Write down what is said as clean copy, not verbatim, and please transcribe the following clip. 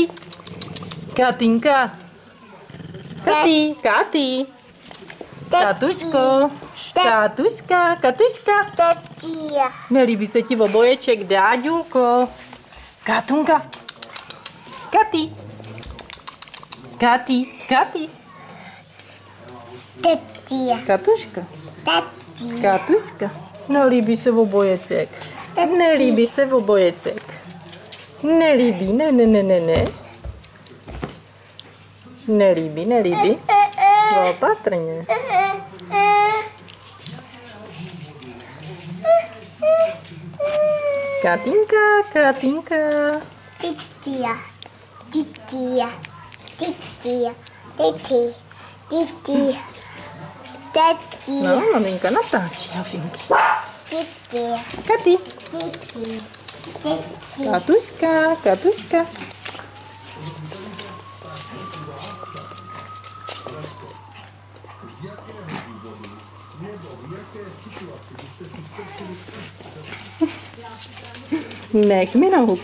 Katy. Katynka. Katy, Katy. Katuško. Katuška, Katuška. Nelíbí se ti oboječek, Dáďulko. Katunka. Katy. Katy, Katy. Katuška. Katuška. Nelíbí se oboječek. Nelíbí se oboječek. Nelíbí, ne. Nelíbí. Opatrně. Katynka. No, maminka natáčí, Hafinky. Katy. Katuška. Nech mi nohu.